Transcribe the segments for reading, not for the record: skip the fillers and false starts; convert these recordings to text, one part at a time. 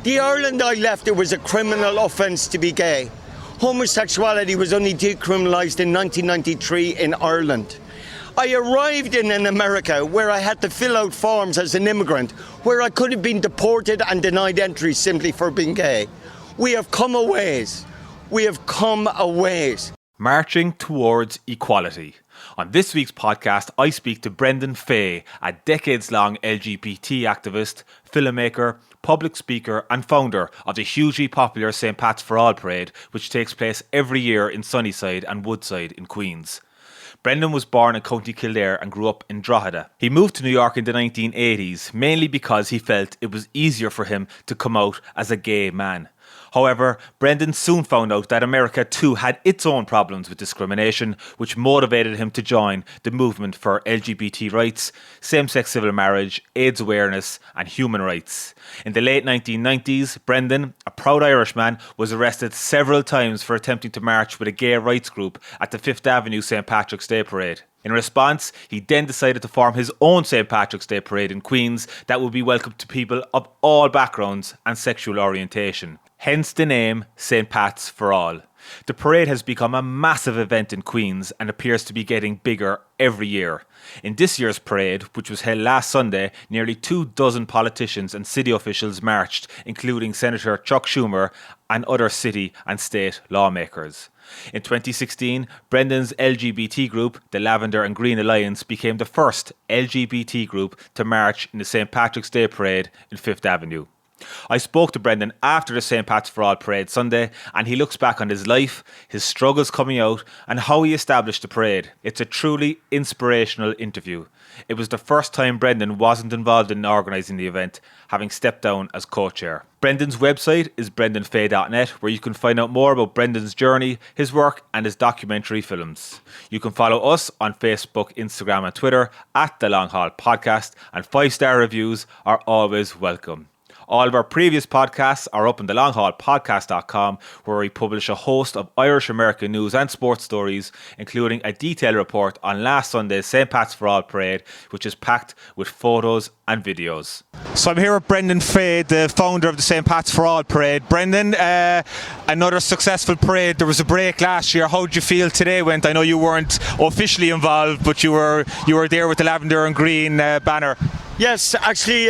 The Ireland I left, it was a criminal offence to be gay. Homosexuality was only decriminalised in 1993 in Ireland. I arrived in America where I had to fill out forms as an immigrant, where I could have been deported and denied entry simply for being gay. We have come a ways. We have come a ways. Marching towards equality. On this week's podcast, I speak to Brendan Fay, a decades-long LGBT activist, filmmaker, public speaker and founder of the hugely popular St. Pat's for All parade, which takes place every year in Sunnyside and Woodside in Queens. Brendan was born in County Kildare and grew up in Drogheda. He moved to New York in the 1980s, mainly because he felt it was easier for him to come out as a gay man. However, Brendan soon found out that America too had its own problems with discrimination, which motivated him to join the movement for LGBT rights, same-sex civil marriage, AIDS awareness and human rights. In the late 1990s, Brendan, a proud Irishman, was arrested several times for attempting to march with a gay rights group at the Fifth Avenue St. Patrick's Day Parade. In response, he then decided to form his own St. Patrick's Day Parade in Queens that would be welcome to people of all backgrounds and sexual orientation. Hence the name St. Pat's for All. The parade has become a massive event in Queens and appears to be getting bigger every year. In this year's parade, which was held last Sunday, nearly 24 politicians and city officials marched, including Senator Chuck Schumer and other city and state lawmakers. In 2016, Brendan's LGBT group, the Lavender and Green Alliance, became the first LGBT group to march in the St. Patrick's Day Parade in Fifth Avenue. I spoke to Brendan after the St. Pat's for All parade Sunday, and he looks back on his life, his struggles coming out and how he established the parade. It's a truly inspirational interview. It was the first time Brendan wasn't involved in organising the event, having stepped down as co-chair. Brendan's website is brendanfay.net, where you can find out more about Brendan's journey, his work and his documentary films. You can follow us on Facebook, Instagram and Twitter at The Long Haul Podcast, and 5-star reviews are always welcome. All of our previous podcasts are up on thelonghaulpodcast.com, where we publish a host of Irish American news and sports stories, including a detailed report on last Sunday's St. Pat's for All parade, which is packed with photos and videos. So I'm here with Brendan Fay, the founder of the St. Pat's for All parade. Brendan, another successful parade. There was a break last year. How did you feel today went? I know you weren't officially involved, but you were there with the Lavender and Green banner. Yes, actually,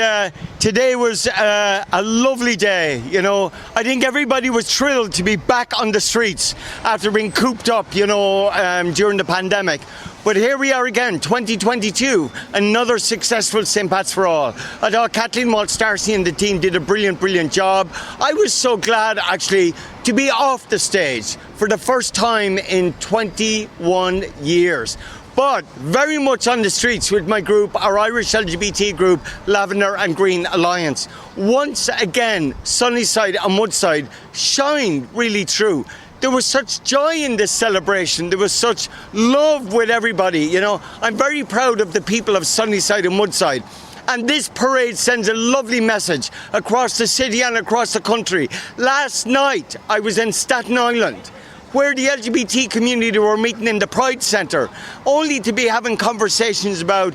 today was a lovely day. You know, I think everybody was thrilled to be back on the streets after being cooped up, during the pandemic. But here we are again, 2022, another successful St. Pat's for All. I thought Kathleen Walsh-Darcy and the team did a brilliant job. I was so glad, actually, to be off the stage for the first time in 21 years. But very much on the streets with my group, our Irish LGBT group, Lavender and Green Alliance. Once again, Sunnyside and Woodside shined really through. There was such joy in this celebration. There was such love with everybody. I'm very proud of the people of Sunnyside and Woodside. And this parade sends a lovely message across the city and across the country. Last night, I was in Staten Island, where the LGBT community were meeting in the Pride Centre, only to be having conversations about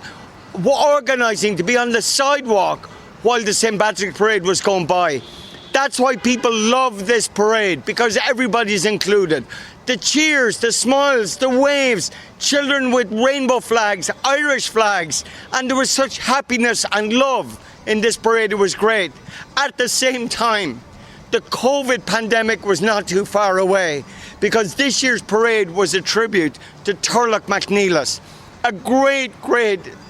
organising to be on the sidewalk while the St. Patrick's Parade was going by. That's why people love this parade, because everybody's included. The cheers, the smiles, the waves, children with rainbow flags, Irish flags, and there was such happiness and love in this parade. It was great. At the same time, the COVID pandemic was not too far away, because this year's parade was a tribute to Turlough MacNeilis, a great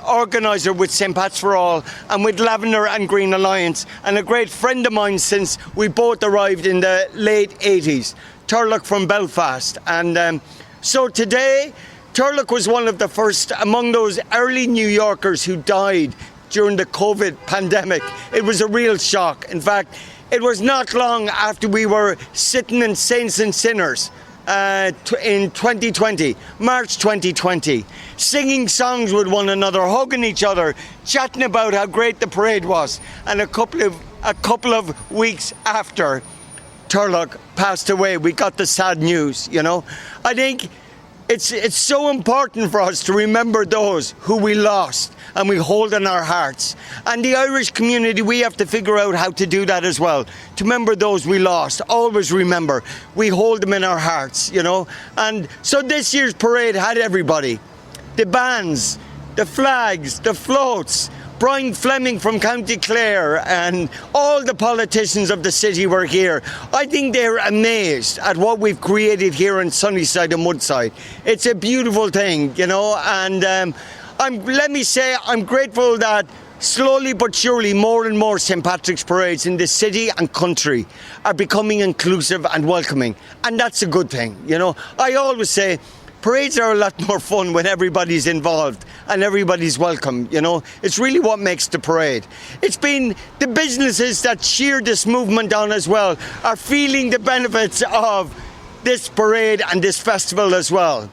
organiser with St. Pat's for All and with Lavender and Green Alliance, and a great friend of mine since we both arrived in the late 80s, Turlough from Belfast. And so today, Turlough was one of the first among those early New Yorkers who died during the COVID pandemic. It was a real shock. In fact, it was not long after we were sitting in Saints and Sinners in 2020, March 2020, singing songs with one another, hugging each other, chatting about how great the parade was. And a couple of weeks after Turlough passed away, we got the sad news. I think it's so important for us to remember those who we lost and we hold in our hearts. And the Irish community, we have to figure out how to do that as well. To remember those we lost, always remember, we hold them in our hearts, you know. And so this year's parade had everybody. The bands, the flags, the floats, Brian Fleming from County Clare and all the politicians of the city were here. I think they're amazed at what we've created here in Sunnyside and Woodside. It's a beautiful thing, you know, and let me say I'm grateful that slowly but surely more and more St. Patrick's parades in the city and country are becoming inclusive and welcoming, and that's a good thing, you know. I always say parades are a lot more fun when everybody's involved and everybody's welcome, you know. It's really what makes the parade. It's been the businesses that cheer this movement on as well are feeling the benefits of this parade and this festival as well.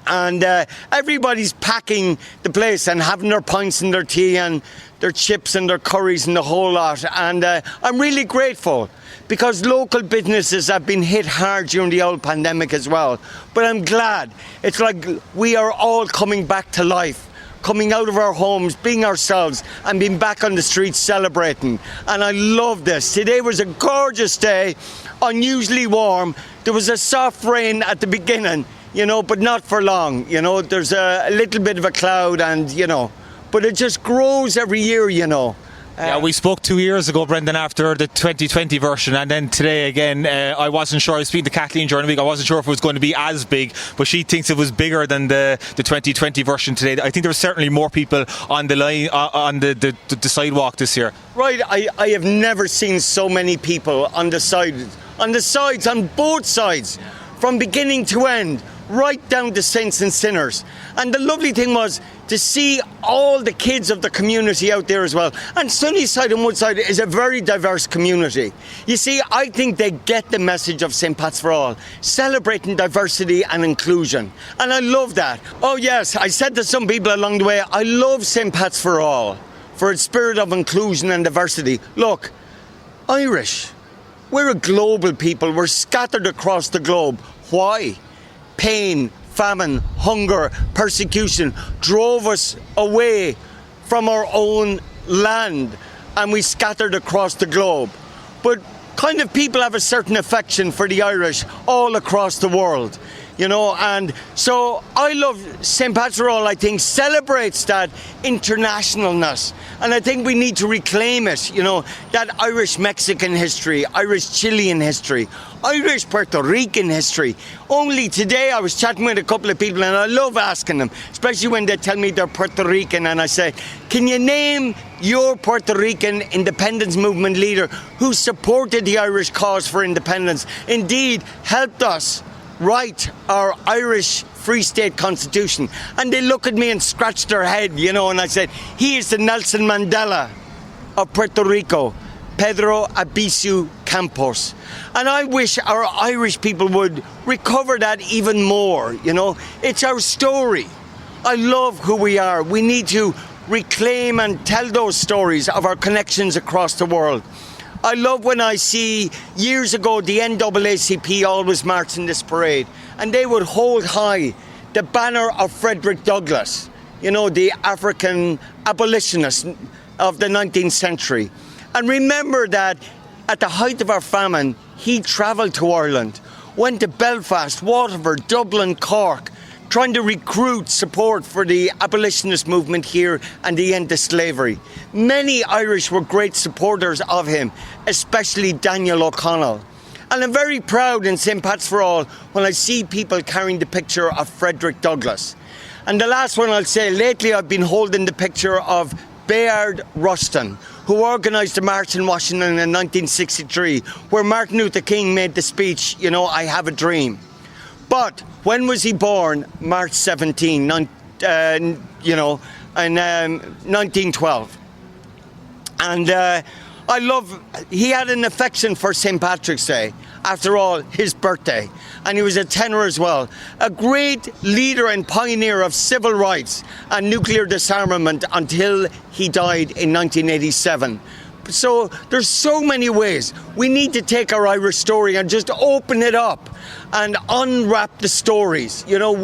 And everybody's packing the place and having their pints and their tea and their chips and their curries and the whole lot. And I'm really grateful because local businesses have been hit hard during the old pandemic as well. But I'm glad. It's like we are all coming back to life, coming out of our homes, being ourselves and being back on the streets celebrating. And I love this. Today was a gorgeous day, unusually warm. There was a soft rain at the beginning, you know, but not for long. You know, there's a little bit of a cloud and, you know, but it just grows every year, you know. Yeah, we spoke 2 years ago, Brendan, after the 2020 version, and then today again. I wasn't sure. I was speaking to Kathleen during the week. I wasn't sure if it was going to be as big, but she thinks it was bigger than the 2020 version today. I think there were certainly more people on the line on the sidewalk this year. Right, I have never seen so many people on the sides, on both sides, from beginning to end, right down to saints and sinners. And the lovely thing was to see all the kids of the community out there as well. And Sunnyside and Woodside is a very diverse community. You see, I think they get the message of St. Pat's for All, celebrating diversity and inclusion. And I love that. Oh yes, I said to some people along the way, I love St. Pat's for All, for its spirit of inclusion and diversity. Look, Irish, we're a global people. We're scattered across the globe. Why? Pain, famine, hunger, persecution drove us away from our own land and we scattered across the globe. But kind of people have a certain affection for the Irish all across the world, you know, and so I love St. Pat's for All. I think celebrates that internationalness, and I think we need to reclaim it, you know, that Irish-Mexican history, Irish-Chilean history, Irish-Puerto Rican history. Only today I was chatting with a couple of people and I love asking them, especially when they tell me they're Puerto Rican, and I say, can you name your Puerto Rican independence movement leader who supported the Irish cause for independence, indeed helped us write our Irish Free State Constitution? And they look at me and scratch their head, you know, and I said, he is the Nelson Mandela of Puerto Rico, Pedro Albizu Campos. And I wish our Irish people would recover that even more, you know. It's our story. I love who we are. We need to reclaim and tell those stories of our connections across the world. I love when I see, years ago, the NAACP always marched in this parade, and they would hold high the banner of Frederick Douglass, you know, the African abolitionist of the 19th century. And remember that at the height of our famine, he travelled to Ireland, went to Belfast, Waterford, Dublin, Cork, trying to recruit support for the abolitionist movement here and the end of slavery. Many Irish were great supporters of him, especially Daniel O'Connell. And I'm very proud in St. Pat's for All when I see people carrying the picture of Frederick Douglass. And the last one I'll say, lately I've been holding the picture of Bayard Rustin, who organised the march in Washington in 1963, where Martin Luther King made the speech, you know, I have a dream. But when was he born? March 17, in 1912. And he had an affection for St. Patrick's Day, after all, his birthday. And he was a tenor as well. A great leader and pioneer of civil rights and nuclear disarmament until he died in 1987. So there's so many ways. We need to take our Irish story and just open it up and unwrap the stories. You know,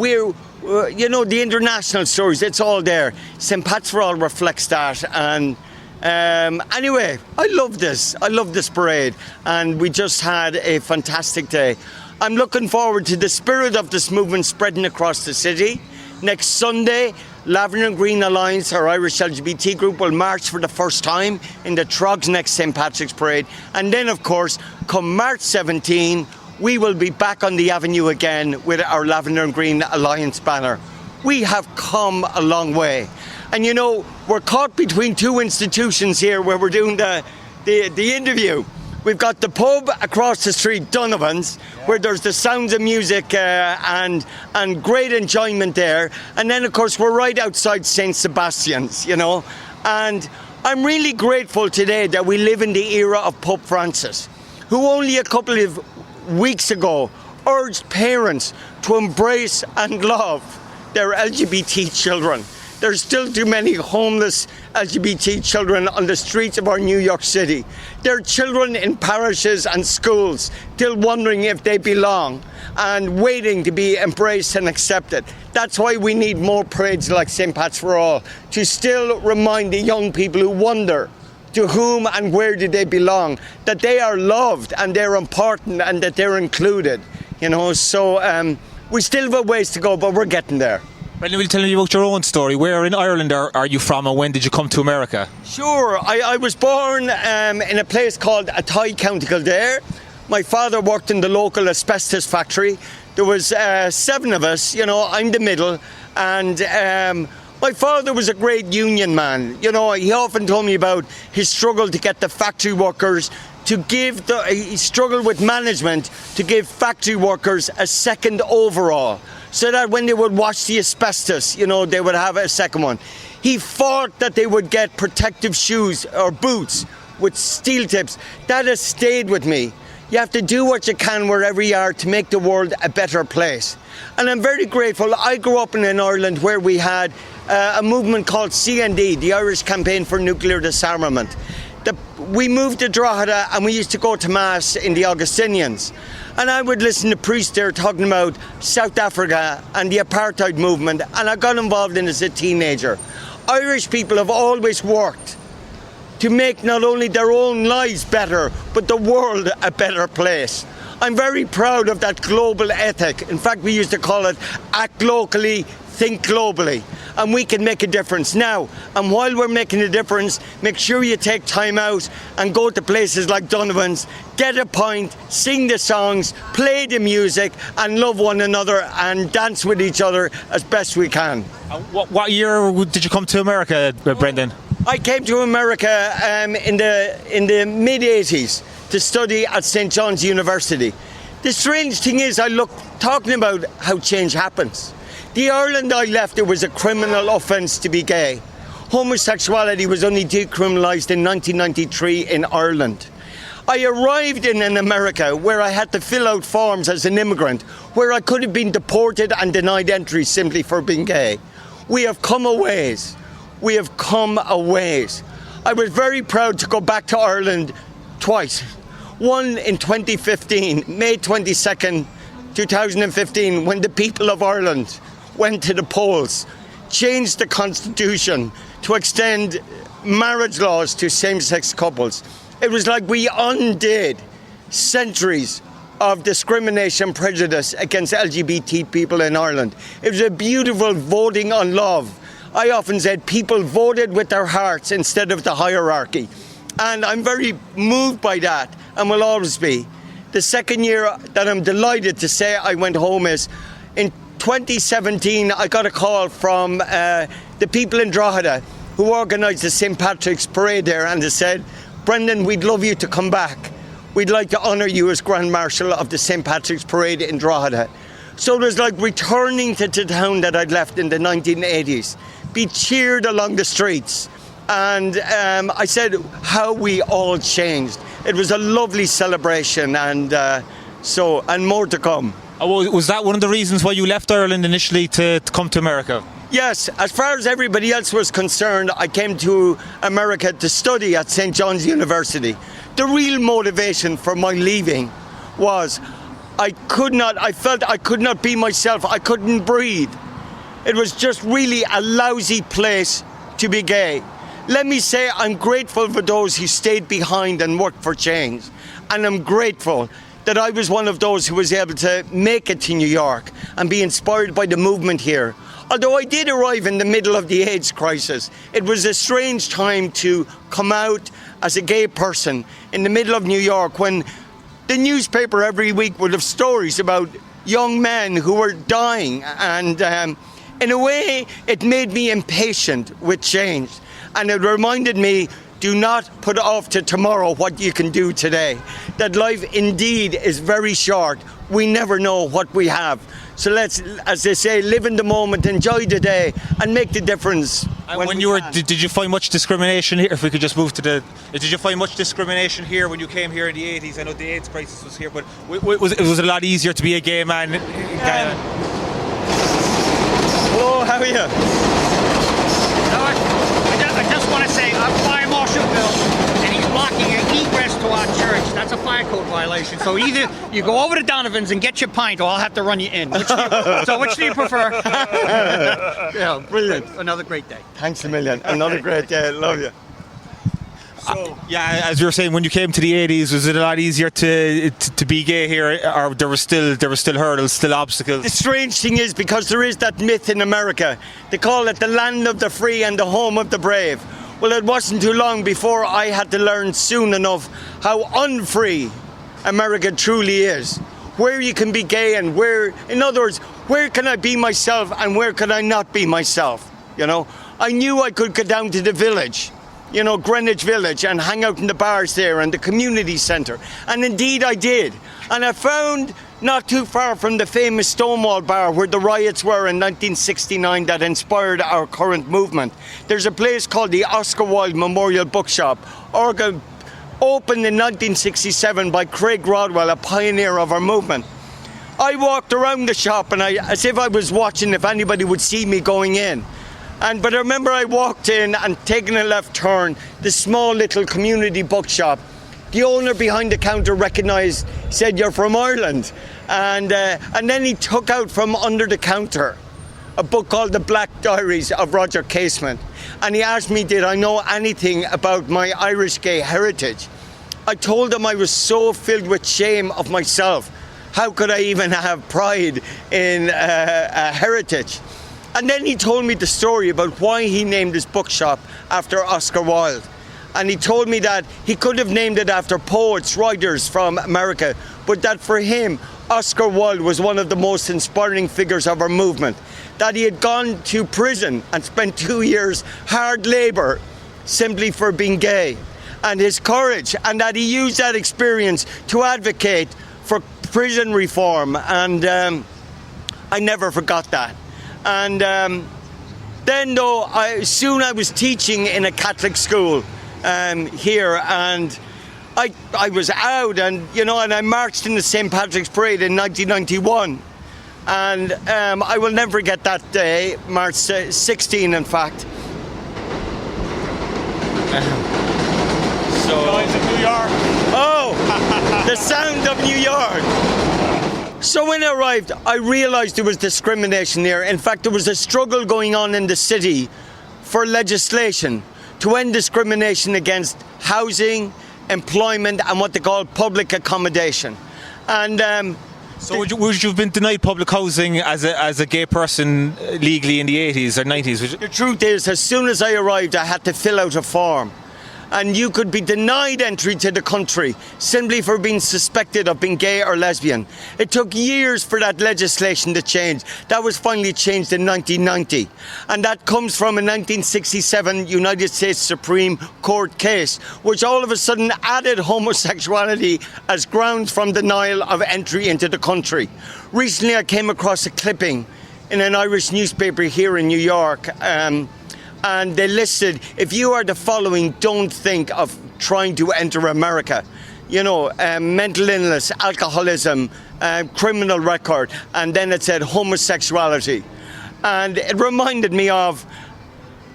the international stories, it's all there. St. Pat's for All reflects that. And anyway, I love this parade, and we just had a fantastic day. I'm looking forward to the spirit of this movement spreading across the city. Next Sunday, Lavender and Green Alliance, our Irish LGBT group, will march for the first time in the Trogs next St. Patrick's Parade. And then, of course, come March 17, we will be back on the avenue again with our Lavender and Green Alliance banner. We have come a long way. And you know, we're caught between two institutions here where we're doing the interview. We've got the pub across the street, Donovan's, where there's the sounds of music and great enjoyment there. And then, of course, we're right outside St. Sebastian's, you know. And I'm really grateful today that we live in the era of Pope Francis, who only a couple of weeks ago urged parents to embrace and love their LGBT children. There's still too many homeless LGBT children on the streets of our New York City. There are children in parishes and schools still wondering if they belong and waiting to be embraced and accepted. That's why we need more parades like St. Pat's for All, to still remind the young people who wonder to whom and where do they belong, that they are loved and they're important and that they're included. You know, so we still have a ways to go, but we're getting there. Brendan, will you tell me about your own story? Where in Ireland are you from, and when did you come to America? Sure, I was born in a place called Athy, County Kildare. My father worked in the local asbestos factory. There was 7 of us, you know, I'm the middle, and my father was a great union man. You know, he often told me about his struggle to get the factory workers to give, he struggled with management to give factory workers a second overall, so that when they would wash the asbestos, you know, they would have a second one. He fought that they would get protective shoes or boots with steel tips. That has stayed with me. You have to do what you can wherever you are to make the world a better place. And I'm very grateful. I grew up in an Ireland where we had a movement called CND, the Irish Campaign for Nuclear Disarmament. We moved to Drogheda and we used to go to Mass in the Augustinians. And I would listen to priests there talking about South Africa and the apartheid movement, and I got involved in it as a teenager. Irish people have always worked to make not only their own lives better, but the world a better place. I'm very proud of that global ethic. In fact, we used to call it act locally, think globally, and we can make a difference now. And while we're making a difference, make sure you take time out and go to places like Donovan's, get a pint, sing the songs, play the music, and love one another and dance with each other as best we can. What year did you come to America, Brendan? I came to America in the mid-80s to study at St. John's University. The strange thing is, talking about how change happens. The Ireland I left, it was a criminal offence to be gay. Homosexuality was only decriminalised in 1993 in Ireland. I arrived in America where I had to fill out forms as an immigrant, where I could have been deported and denied entry simply for being gay. We have come a ways. We have come a ways. I was very proud to go back to Ireland twice. One in 2015, May 22nd, 2015, when the people of Ireland went to the polls, changed the constitution to extend marriage laws to same-sex couples. It was like we undid centuries of discrimination, prejudice against LGBT people in Ireland. It was a beautiful voting on love. I often said people voted with their hearts instead of the hierarchy. And I'm very moved by that, and will always be. The second year that I'm delighted to say I went home is in 2017, I got a call from the people in Drogheda who organised the St. Patrick's Parade there, and they said, Brendan, we'd love you to come back. We'd like to honour you as Grand Marshal of the St. Patrick's Parade in Drogheda. So it was like returning to the town that I'd left in the 1980s, be cheered along the streets. And I said how we all changed. It was a lovely celebration, and more to come. Was that one of the reasons why you left Ireland initially to come to America? Yes, as far as everybody else was concerned, I came to America to study at St. John's University. The real motivation for my leaving was I felt I could not be myself. I couldn't breathe. It was just really a lousy place to be gay. Let me say I'm grateful for those who stayed behind and worked for change. And I'm grateful that I was one of those who was able to make it to New York and be inspired by the movement here. Although I did arrive in the middle of the AIDS crisis, it was a strange time to come out as a gay person in the middle of New York when the newspaper every week would have stories about young men who were dying. And in a way, it made me impatient with change. And it reminded me, do not put off to tomorrow what you can do today. That life indeed is very short. We never know what we have. So let's, as they say, live in the moment, enjoy the day, and make the difference. When you were, did you find much discrimination here? If we could just move to did you find much discrimination here when you came here in the 80s? I know the AIDS crisis was here, but was it a lot easier to be a gay man? Hello, how are you? I just want to say, I'm Fire Marshal Bill, and he's blocking egress to our church. That's a fire code violation. So either you go over to Donovan's and get your pint, or I'll have to run you in. Which do you prefer? Yeah, brilliant. Another great day. Thanks a million. Another great day. Love you. So, yeah, as you were saying, when you came to the 80s, was it a lot easier to be gay here, or there were still hurdles, still obstacles? The strange thing is, because there is that myth in America, they call it the land of the free and the home of the brave. Well, it wasn't too long before I had to learn soon enough how unfree America truly is. Where you can be gay and where, in other words, where can I be myself and where can I not be myself? You know, I knew I could go down to the village, you know, Greenwich Village, and hang out in the bars there and the community centre. And indeed I did. And I found not too far from the famous Stonewall bar where the riots were in 1969 that inspired our current movement. There's a place called the Oscar Wilde Memorial Bookshop, opened in 1967 by Craig Rodwell, a pioneer of our movement. I walked around the shop and as if I was watching if anybody would see me going in. But I remember I walked in and taking a left turn, this small little community bookshop. The owner behind the counter recognised, said, "You're from Ireland." And then he took out from under the counter a book called The Black Diaries of Roger Casement. And he asked me, did I know anything about my Irish gay heritage? I told him I was so filled with shame of myself. How could I even have pride in a heritage? And then he told me the story about why he named his bookshop after Oscar Wilde. And he told me that he could have named it after poets, writers from America, but that for him, Oscar Wilde was one of the most inspiring figures of our movement. That he had gone to prison and spent 2 years hard labour simply for being gay. And his courage, and that he used that experience to advocate for prison reform. And I never forgot that. And then though, soon I was teaching in a Catholic school here, and I was out, and you know, and I marched in the St. Patrick's Parade in 1991, and I will never forget that day, March 16 in fact. Noise of New York. Oh, the sound of New York. So when I arrived, I realised there was discrimination there. In fact, there was a struggle going on in the city for legislation to end discrimination against housing, employment and what they call public accommodation. And so would you have been denied public housing as a gay person legally in the 80s or 90s? The truth is, as soon as I arrived, I had to fill out a form. And you could be denied entry to the country simply for being suspected of being gay or lesbian. It took years for that legislation to change. That was finally changed in 1990. And that comes from a 1967 United States Supreme Court case, which all of a sudden added homosexuality as grounds from denial of entry into the country. Recently, I came across a clipping in an Irish newspaper here in New York, and they listed, if you are the following, don't think of trying to enter America. You know, mental illness, alcoholism, criminal record, and then it said homosexuality. And it reminded me of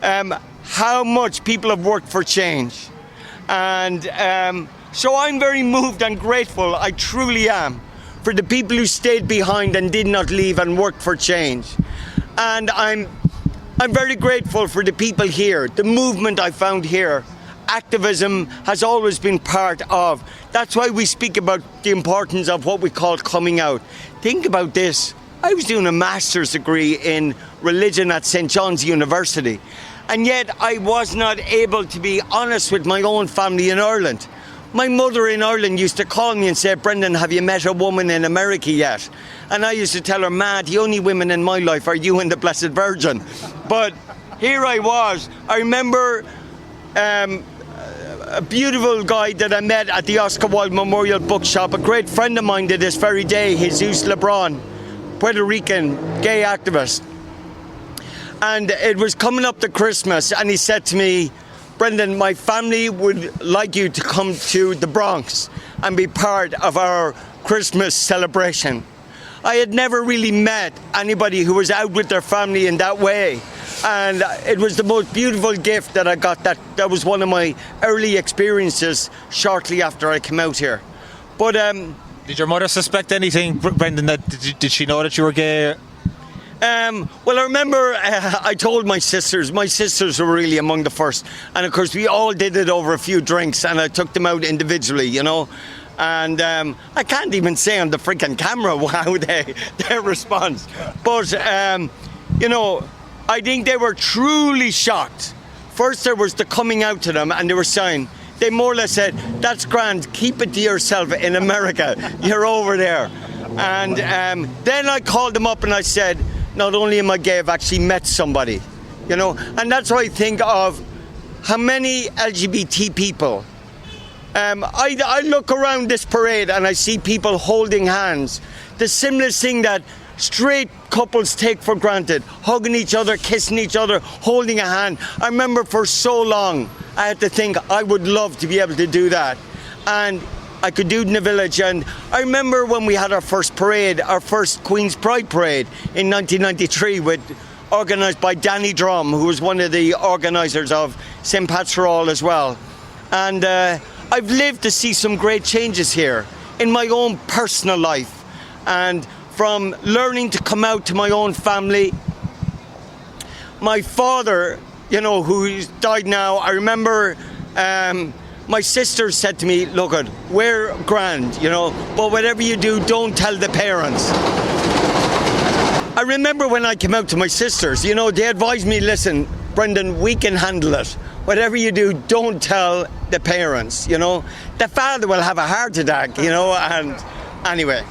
how much people have worked for change. And so I'm very moved and grateful, I truly am, for the people who stayed behind and did not leave and worked for change. And I'm very grateful for the people here, the movement I found here. Activism has always been part of. That's why we speak about the importance of what we call coming out. Think about this. I was doing a master's degree in religion at St. John's University, and yet I was not able to be honest with my own family in Ireland. My mother in Ireland used to call me and say, Brendan, have you met a woman in America yet? And I used to tell her, Ma, the only women in my life are you and the Blessed Virgin. But here I was. I remember a beautiful guy that I met at the Oscar Wilde Memorial Bookshop, a great friend of mine to this very day, Jesus LeBron, Puerto Rican gay activist. And it was coming up to Christmas, and he said to me, Brendan, my family would like you to come to the Bronx and be part of our Christmas celebration. I had never really met anybody who was out with their family in that way. And it was the most beautiful gift that I got. That was one of my early experiences shortly after I came out here. But did your mother suspect anything, Brendan? Did she know that you were gay? Well, I remember I told my sisters. My sisters were really among the first. And of course, we all did it over a few drinks, and I took them out individually, you know. And I can't even say on the freaking camera wow, their response. But, you know, I think they were truly shocked. First, there was the coming out to them, and they were saying, they more or less said, that's grand, keep it to yourself in America. You're over there. And then I called them up and I said, not only am I gay, I've actually met somebody, you know. And that's why I think of how many LGBT people. I look around this parade and I see people holding hands. The simplest thing that straight couples take for granted, hugging each other, kissing each other, holding a hand. I remember for so long I had to think I would love to be able to do that. And I could do it in the village. And I remember when we had our first parade, our first Queen's Pride parade in 1993, organised by Danny Drum, who was one of the organisers of St. Pat's for All as well. And I've lived to see some great changes here in my own personal life. And from learning to come out to my own family, my father, you know, who died now, I remember my sister said to me, look, we're grand, you know, but whatever you do, don't tell the parents. I remember when I came out to my sisters, you know, they advised me, listen, Brendan, we can handle it. Whatever you do, don't tell the parents, you know. The father will have a heart attack, you know, and anyway.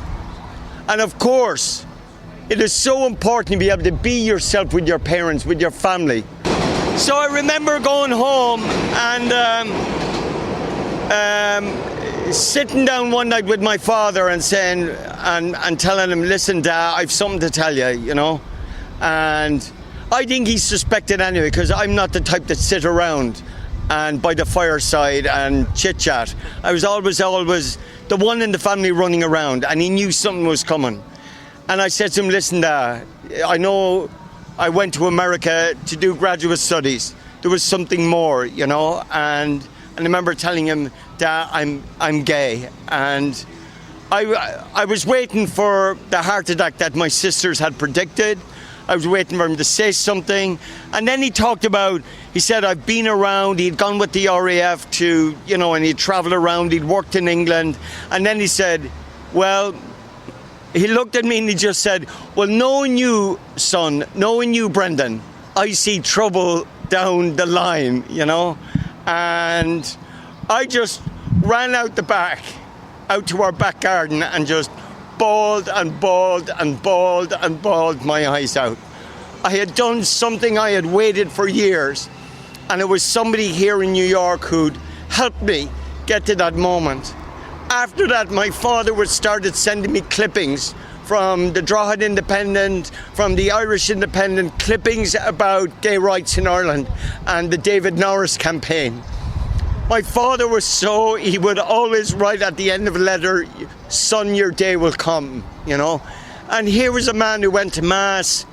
And of course, it is so important to be able to be yourself with your parents, with your family. So I remember going home and sitting down one night with my father and saying, and telling him, listen, Dad, I've something to tell you, you know. And I think he suspected anyway, because I'm not the type that sit around and by the fireside and chit-chat. I was always the one in the family running around, and he knew something was coming. And I said to him, listen, Dad, I know I went to America to do graduate studies. There was something more, you know, and I remember telling him, Dad, I'm gay. And I was waiting for the heart attack that my sisters had predicted. I was waiting for him to say something. And then he talked about, he said, I've been around, he'd gone with the RAF to, you know, and he'd traveled around, he'd worked in England. And then he said, well, he looked at me and he just said, well, knowing you, son, knowing you, Brendan, I see trouble down the line, you know. And I just ran out the back, out to our back garden, and just bawled and bawled and bawled and bawled my eyes out. I had done something I had waited for years, and it was somebody here in New York who'd helped me get to that moment. After that, my father started sending me clippings from the Drogheda Independent, from the Irish Independent, clippings about gay rights in Ireland and the David Norris campaign. My father was he would always write at the end of a letter, son, your day will come, you know. And here was a man who went to Mass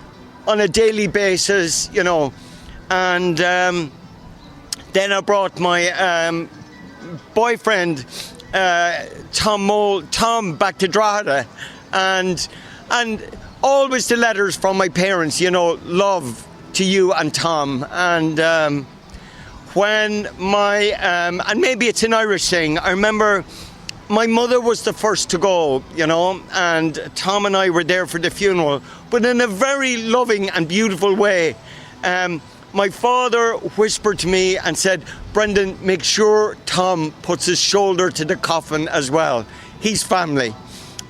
on a daily basis, you know. And then I brought my boyfriend, Tom, back to Drogheda, and always the letters from my parents, you know, love to you and Tom. And when my and maybe it's an Irish thing, I remember my mother was the first to go, you know, and Tom and I were there for the funeral, but in a very loving and beautiful way. My father whispered to me and said, Brendan, make sure Tom puts his shoulder to the coffin as well. He's family.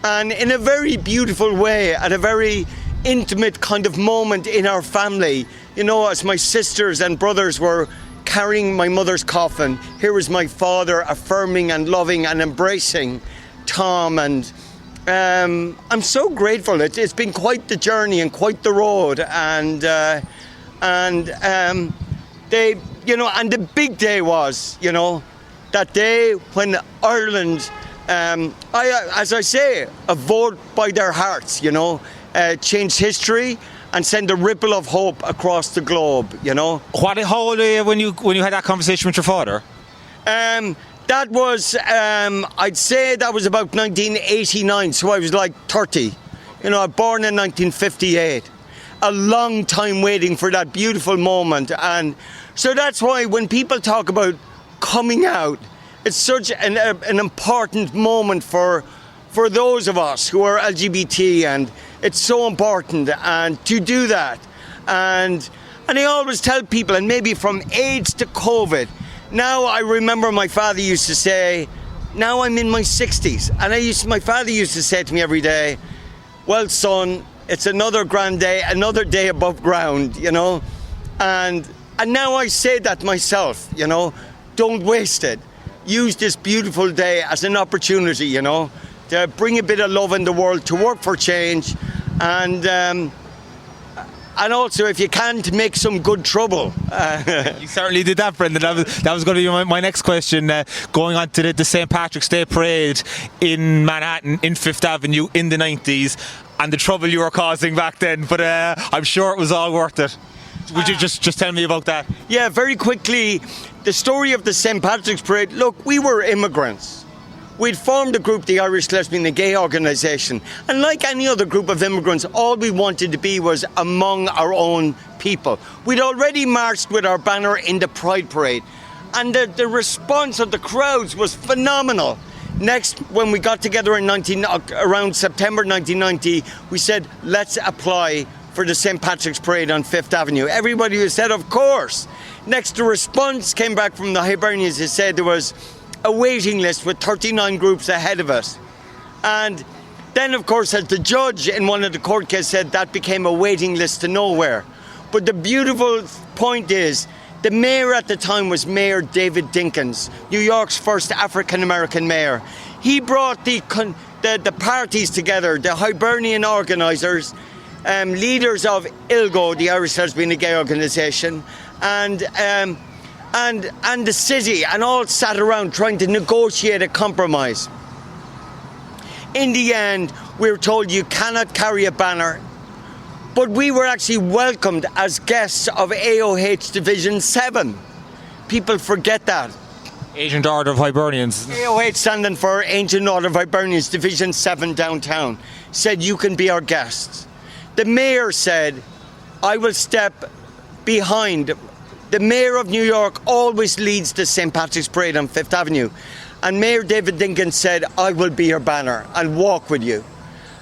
And in a very beautiful way, at a very intimate kind of moment in our family, you know, as my sisters and brothers were carrying my mother's coffin, here was my father affirming and loving and embracing Tom. And I'm so grateful. It's been quite the journey and quite the road. And they, you know, and the big day was, you know, that day when Ireland, as I say, a vote by their hearts, you know, changed history and send a ripple of hope across the globe, you know. How old were you when you had that conversation with your father? That was, I'd say that was about 1989, so I was like 30. You know, I was born in 1958. A long time waiting for that beautiful moment. And so that's why when people talk about coming out, it's such an important moment for those of us who are LGBT, and it's so important and to do that. And I always tell people, and maybe from AIDS to COVID, now I remember my father used to say, now I'm in my 60s, and my father used to say to me every day, well, son, it's another grand day, another day above ground, you know. And now I say that myself, you know, don't waste it. Use this beautiful day as an opportunity, you know, to bring a bit of love in the world, to work for change, and also, if you can, to make some good trouble. You certainly did that, Brendan. That was going to be my next question. Going on to the St. Patrick's Day Parade in Manhattan, in Fifth Avenue, in the 90s, and the trouble you were causing back then. But I'm sure it was all worth it. Would you just tell me about that? Yeah, very quickly. The story of the St. Patrick's Parade. Look, we were immigrants. We'd formed a group, the Irish Lesbian and Gay Organisation, and like any other group of immigrants, all we wanted to be was among our own people. We'd already marched with our banner in the Pride Parade, and the response of the crowds was phenomenal. Next, when we got together around September 1990, we said, let's apply for the St. Patrick's Parade on Fifth Avenue. Everybody said, of course. Next, the response came back from the Hibernians. They said there was a waiting list with 39 groups ahead of us. And then, of course, as the judge in one of the court cases said, that became a waiting list to nowhere. But the beautiful point is, the mayor at the time was Mayor David Dinkins, New York's first African-American mayor. He brought the parties together, the Hibernian organisers, leaders of ILGO, the Irish Lesbian and Gay Organisation, and the city, and all sat around trying to negotiate a compromise. In the end, we were told you cannot carry a banner, but we were actually welcomed as guests of AOH Division 7. People forget that. Ancient Order of Hibernians. AOH, standing for Ancient Order of Hibernians, Division 7 downtown, said you can be our guests. The mayor said, I will step behind. The mayor of New York always leads the St. Patrick's Parade on Fifth Avenue. And Mayor David Dinkins said, I will be your banner. I'll walk with you.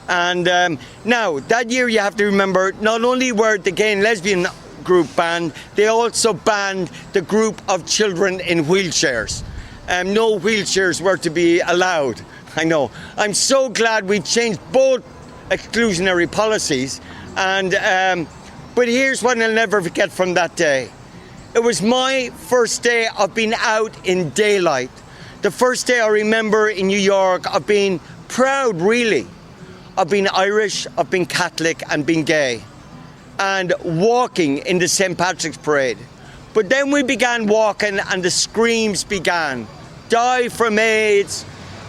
And now, that year you have to remember, not only were the gay and lesbian group banned, they also banned the group of children in wheelchairs. No wheelchairs were to be allowed. I know. I'm so glad we changed both exclusionary policies. And but here's what I'll never forget from that day. It was my first day of being out in daylight. The first day I remember in New York of being proud, really, of being Irish, of being Catholic and being gay, and walking in the St. Patrick's Parade. But then we began walking and the screams began. Die from AIDS,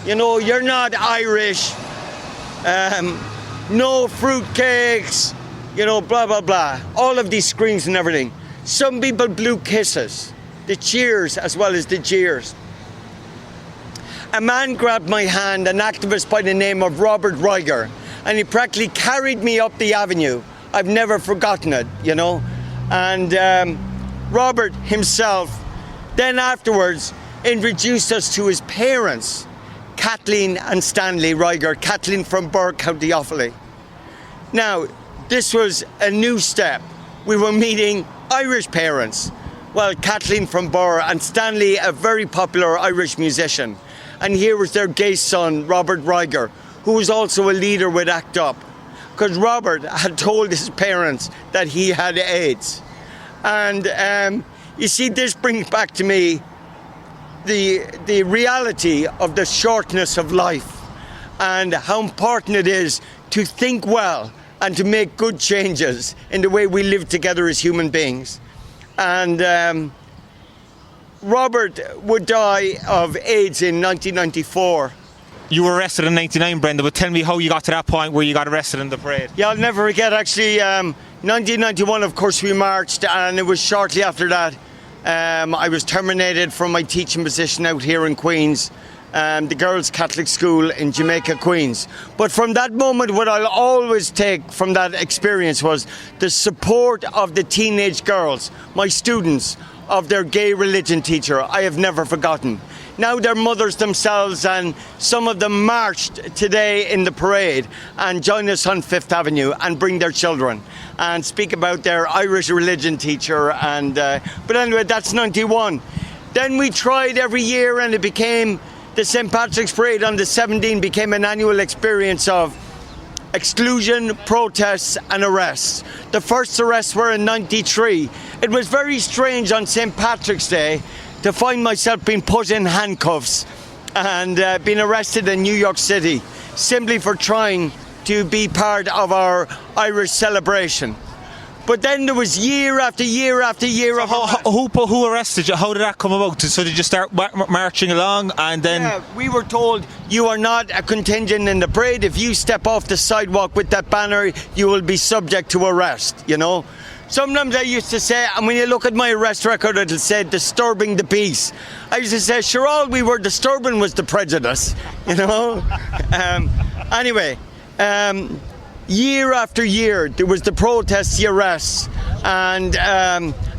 you know, you're not Irish, no fruitcakes, you know, blah, blah, blah. All of these screens and everything. Some people blew kisses, the cheers as well as the jeers. A man grabbed my hand, an activist by the name of Robert Ryger, and he practically carried me up the avenue. I've never forgotten it, you know. And Robert himself then afterwards introduced us to his parents, Kathleen and Stanley Ryger, Kathleen from Burr, County Offaly. Now, this was a new step. We were meeting Irish parents. Well, Kathleen from Burr and Stanley, a very popular Irish musician. And here was their gay son, Robert Ryger, who was also a leader with ACT UP. Because Robert had told his parents that he had AIDS. And you see, this brings back to me the reality of the shortness of life and how important it is to think well and to make good changes in the way we live together as human beings. And Robert would die of AIDS in 1994. You were arrested in 99, Brendan, but tell me how you got to that point where you got arrested in the parade. Yeah, I'll never forget, actually, 1991, of course, we marched, and it was shortly after that I was terminated from my teaching position out here in Queens, the Girls' Catholic School in Jamaica, Queens. But from that moment, what I'll always take from that experience was the support of the teenage girls, my students, of their gay religion teacher. I have never forgotten. Now they're mothers themselves, and some of them marched today in the parade and join us on Fifth Avenue and bring their children and speak about their Irish religion teacher. And but anyway, that's 91. Then we tried every year, and it became the St. Patrick's Parade on the 17th became an annual experience of exclusion, protests and arrests. The first arrests were in 93. It was very strange on St. Patrick's Day to find myself being put in handcuffs and being arrested in New York City simply for trying to be part of our Irish celebration. But then there was year after year after year of Who arrested you? How did that come about? So did you start marching along and then... Yeah, we were told you are not a contingent in the parade. If you step off the sidewalk with that banner, you will be subject to arrest, you know. Sometimes I used to say, and when you look at my arrest record, it'll say disturbing the peace. I used to say, sure, all we were disturbing was the prejudice, you know. Anyway, year after year, there was the protests, the arrests, and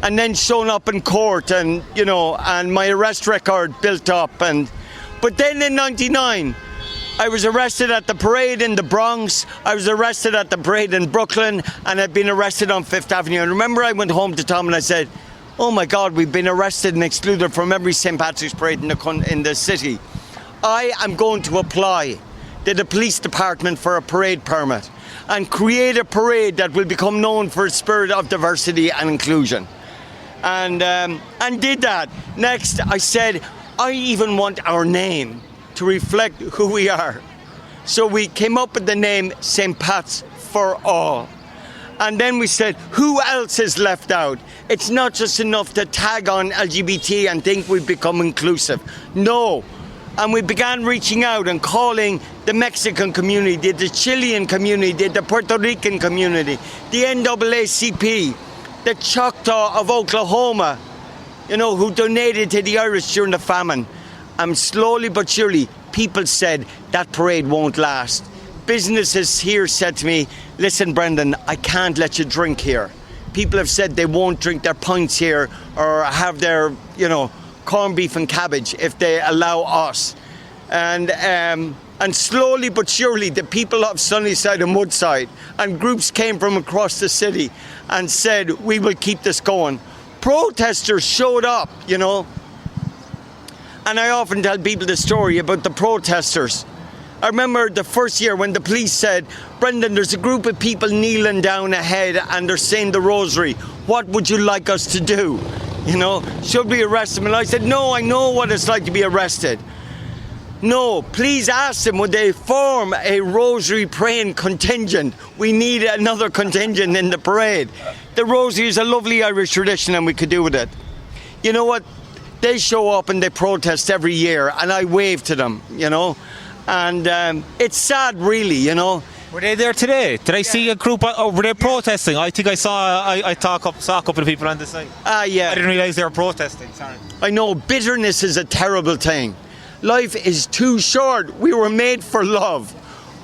then shown up in court, and you know, and my arrest record built up. But then in '99, I was arrested at the parade in the Bronx. I was arrested at the parade in Brooklyn, and I'd been arrested on Fifth Avenue. And remember, I went home to Tom and I said, "Oh my God, we've been arrested and excluded from every St. Patrick's Parade in the city. I am going to apply to the police department for a parade permit and create a parade that will become known for its spirit of diversity and inclusion." And did that. Next, I said, I even want our name to reflect who we are. So we came up with the name St. Pat's for All. And then we said, who else is left out? It's not just enough to tag on LGBT and think we've become inclusive. No. And we began reaching out and calling the Mexican community, the Chilean community, the Puerto Rican community, the NAACP, the Choctaw of Oklahoma, you know, who donated to the Irish during the famine. And slowly but surely, people said that parade won't last. Businesses here said to me, listen, Brendan, I can't let you drink here. People have said they won't drink their pints here or have their, you know, corned beef and cabbage if they allow us. And slowly but surely, the people of Sunnyside and Woodside and groups came from across the city and said, we will keep this going. Protesters showed up, you know. And I often tell people the story about the protesters. I remember the first year when the police said, Brendan, there's a group of people kneeling down ahead and they're saying the rosary. What would you like us to do? You know, should we arrest them? And I said, no, I know what it's like to be arrested. No, please ask them, would they form a rosary praying contingent? We need another contingent in the parade. The rosary is a lovely Irish tradition and we could do with it. You know what? They show up and they protest every year and I wave to them, you know. And it's sad, really, you know. Were they there today? Did I see a group? Were they protesting? I think I saw a couple of people on the side. Yeah. I didn't realise they were protesting. Sorry. I know bitterness is a terrible thing. Life is too short. We were made for love.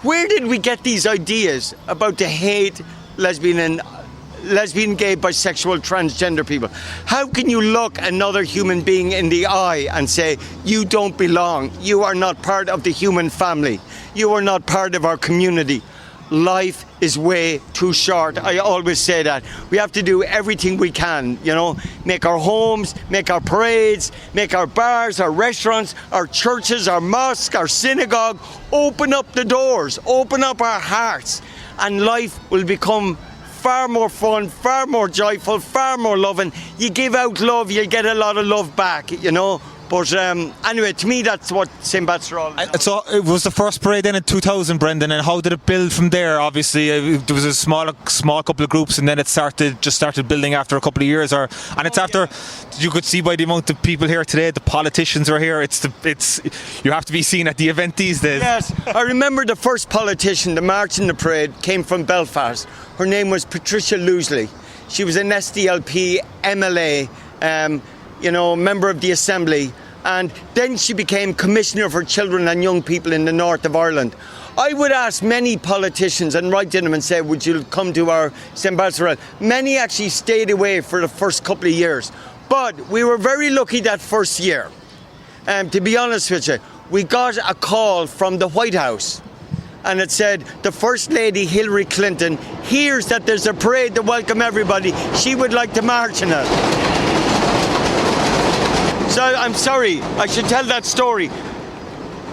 Where did we get these ideas about the hate lesbian, gay, bisexual, transgender people? How can you look another human being in the eye and say, you don't belong, you are not part of the human family, you are not part of our community? Life is way too short. I always say that. We have to do everything we can, make our homes, make our parades, make our bars, our restaurants, our churches, our mosques, our synagogue, open up the doors, open up our hearts, and life will become far more fun, far more joyful, far more loving. You give out love, you'll get a lot of love back, But anyway, to me, that's what St. Pat's are all about. So it was the first parade then in 2000, Brendan, and how did it build from there? Obviously, there was a small couple of groups, and then it started building after a couple of years. You could see by the amount of people here today, the politicians are here. You have to be seen at the event these days. Yes, I remember the first politician, the march in the parade, came from Belfast. Her name was Patricia Loosley. She was an SDLP MLA. Member of the Assembly, and then she became Commissioner for Children and Young People in the north of Ireland. I would ask many politicians and write to them and say, would you come to our St. Pat's Parade? Many actually stayed away for the first couple of years, but we were very lucky that first year. To be honest with you, we got a call from the White House, and it said, the First Lady Hillary Clinton hears that there's a parade to welcome everybody. She would like to march in it. So I'm sorry, I should tell that story.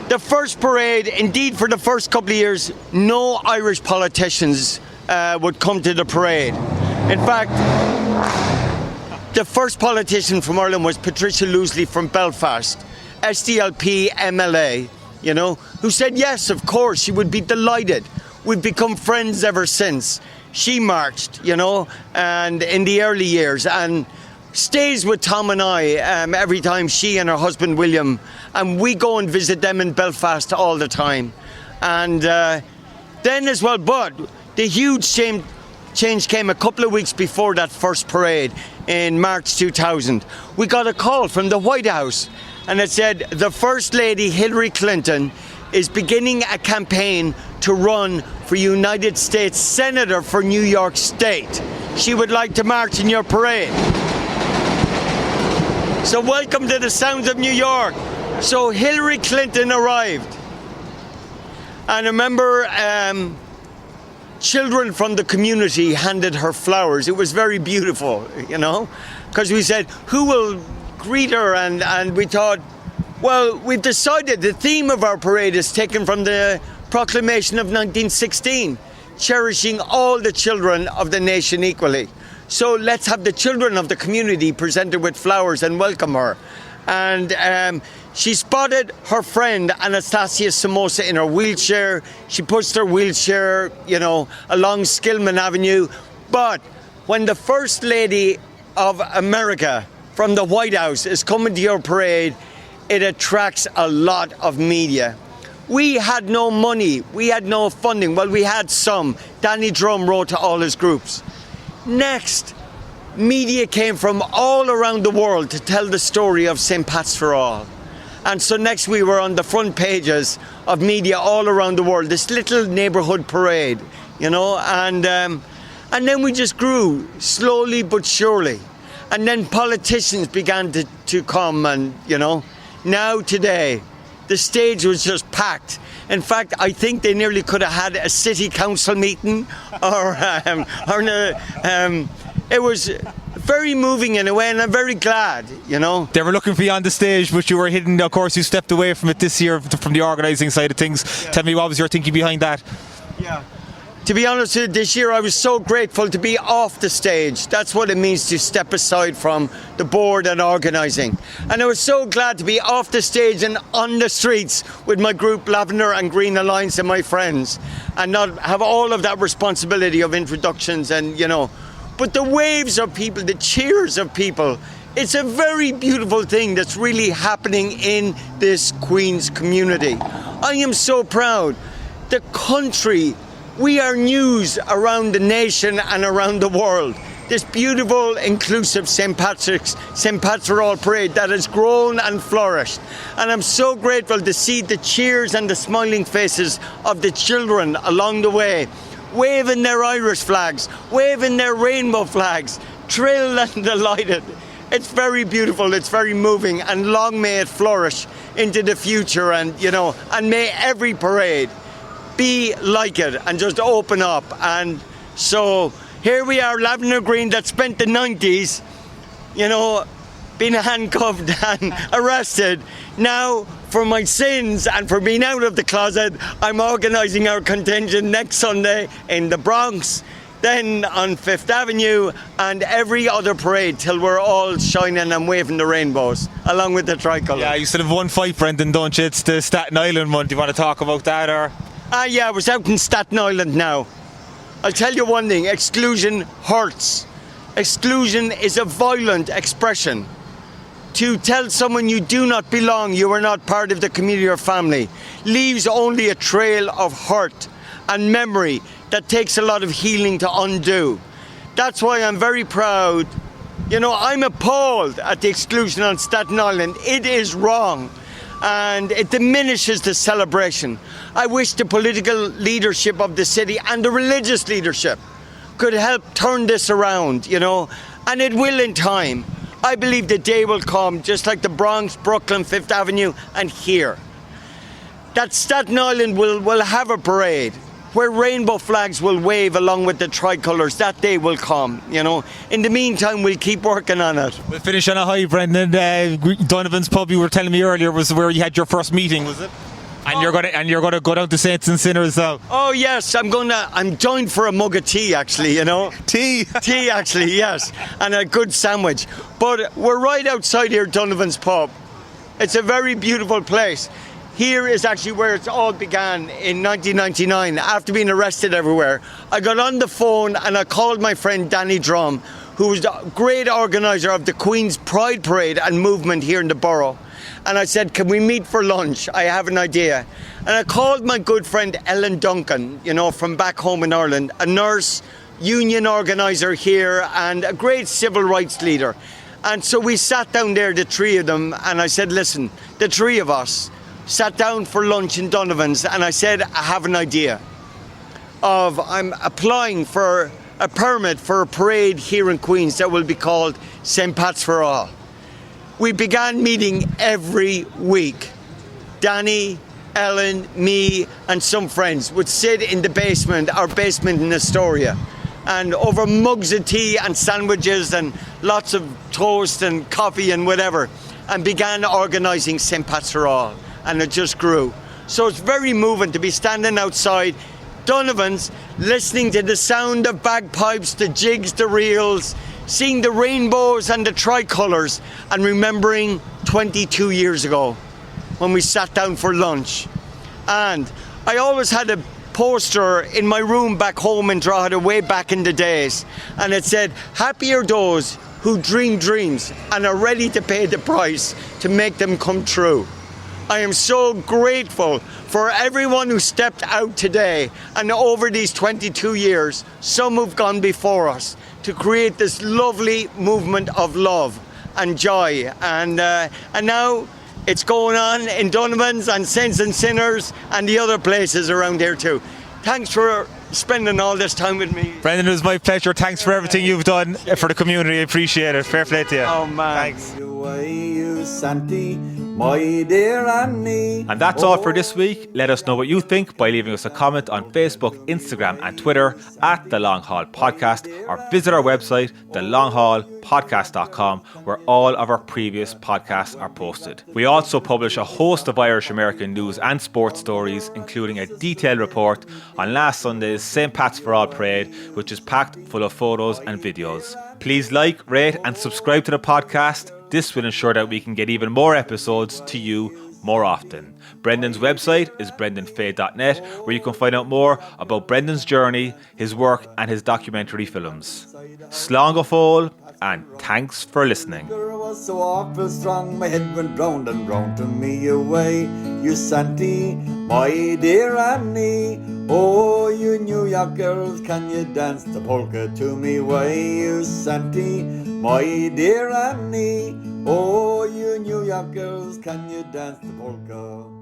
The first parade, indeed for the first couple of years, no Irish politicians would come to the parade. In fact, the first politician from Ireland was Patricia Loosley from Belfast, SDLP MLA, who said yes, of course, she would be delighted. We've become friends ever since. She marched, and in the early years, and stays with Tom and I every time she and her husband William, and we go and visit them in Belfast all the time. And then as well, but the huge change came a couple of weeks before that first parade in March 2000. We got a call from the White House, and it said the First Lady Hillary Clinton is beginning a campaign to run for United States Senator for New York State. She would like to march in your parade. So welcome to the sounds of New York. So Hillary Clinton arrived. And I remember children from the community handed her flowers. It was very beautiful, because we said, who will greet her? And we thought, well, we've decided the theme of our parade is taken from the Proclamation of 1916, cherishing all the children of the nation equally. So let's have the children of the community presented with flowers and welcome her. And she spotted her friend Anastasia Somoza in her wheelchair. She pushed her wheelchair, along Skillman Avenue. But when the First Lady of America from the White House is coming to your parade, it attracts a lot of media. We had no money, we had no funding. Well, we had some. Danny Drum wrote to all his groups. Next, media came from all around the world to tell the story of St. Pat's for All. And so next we were on the front pages of media all around the world, this little neighbourhood parade, and then we just grew, slowly but surely. And then politicians began to come and, now today, the stage was just packed. In fact, I think they nearly could have had a city council meeting, it was very moving in a way, and I'm very glad, They were looking for you on the stage, but you were hidden. Of course, you stepped away from it this year, from the organising side of things. Yeah. Tell me, what was your thinking behind that? Yeah. To be honest with you, this year I was so grateful to be off the stage. That's what it means to step aside from the board and organising. And I was so glad to be off the stage and on the streets with my group Lavender and Green Alliance and my friends, and not have all of that responsibility of introductions and, But the waves of people, the cheers of people, it's a very beautiful thing that's really happening in this Queen's community. I am so proud. The country We are news around the nation and around the world. This beautiful, inclusive St. Patrick's All Parade that has grown and flourished. And I'm so grateful to see the cheers and the smiling faces of the children along the way, waving their Irish flags, waving their rainbow flags, thrilled and delighted. It's very beautiful, it's very moving, and long may it flourish into the future, and may every parade be like it and just open up. And so here we are, Lavender Green, that spent the 90s, being handcuffed and arrested. Now, for my sins and for being out of the closet, I'm organising our contingent next Sunday in the Bronx, then on Fifth Avenue, and every other parade till we're all shining and waving the rainbows, along with the tricolour. Yeah, you still have one fight, Brendan, don't you? It's the Staten Island one. Do you want to talk about that, or...? Yeah, I was out in Staten Island now. I'll tell you one thing, exclusion hurts. Exclusion is a violent expression. To tell someone you do not belong, you are not part of the community or family, leaves only a trail of hurt and memory that takes a lot of healing to undo. That's why I'm very proud. I'm appalled at the exclusion on Staten Island. It is wrong, and it diminishes the celebration. I wish the political leadership of the city and the religious leadership could help turn this around, and it will in time. I believe the day will come, just like the Bronx, Brooklyn, Fifth Avenue, and here, that Staten Island will have a parade where rainbow flags will wave along with the tricolours. That day will come, In the meantime, we'll keep working on it. We'll finish on a high, Brendan. Donovan's pub, you were telling me earlier, was where you had your first meeting, was it? And you're gonna go down to Saints and Sinners now. Oh yes, I'm joined for a mug of tea, actually. Tea. Tea, actually, yes, and a good sandwich. But we're right outside here, Donovan's pub. It's a very beautiful place. Here is actually where it all began in 1999. After being arrested everywhere, I got on the phone and I called my friend Danny Drum, who was the great organiser of the Queen's Pride Parade and movement here in the borough. And I said, can we meet for lunch? I have an idea. And I called my good friend Ellen Duncan, from back home in Ireland, a nurse, union organiser here, and a great civil rights leader. And so we sat down there, the three of them, and I said, listen, the three of us sat down for lunch in Donovan's, and I said, I have an idea I'm applying for a permit for a parade here in Queens that will be called St. Pat's for All. We began meeting every week. Danny, Ellen, me, and some friends would sit in the basement, our basement in Astoria, and over mugs of tea and sandwiches and lots of toast and coffee and whatever, and began organising St. Pat's for All. And it just grew. So it's very moving to be standing outside Donovan's, listening to the sound of bagpipes, the jigs, the reels, seeing the rainbows and the tricolours, and remembering 22 years ago when we sat down for lunch. And I always had a poster in my room back home in Drogheda way back in the days, and it said, happy are those who dream dreams and are ready to pay the price to make them come true. I am so grateful for everyone who stepped out today and over these 22 years, some who've gone before us, to create this lovely movement of love and joy. And now it's going on in Donovan's and Saints and Sinners and the other places around here too. Thanks for spending all this time with me. Brendan, it was my pleasure. Thanks for everything you've done for the community. I appreciate it. Fair play to you. Oh man. Thanks. My dear Annie. And that's all for this week. Let us know what you think by leaving us a comment on Facebook, Instagram and Twitter at The Long Haul Podcast, or visit our website, thelonghaulpodcast.com, where all of our previous podcasts are posted. We also publish a host of Irish American news and sports stories, including a detailed report on last Sunday's St. Pat's for All Parade, which is packed full of photos and videos. Please like, rate and subscribe to the podcast. This will ensure that we can get even more episodes to you more often. Brendan's website is brendanfay.net, where you can find out more about Brendan's journey, his work and his documentary films. Slán go fóill, and thanks for listening. Was so awful strong, my head went round and round to me away. You Santy, my dear Annie. Oh, you New York girls, can you dance the polka to me? Why, you Santy, my dear Annie. Oh, you New York girls, can you dance the polka?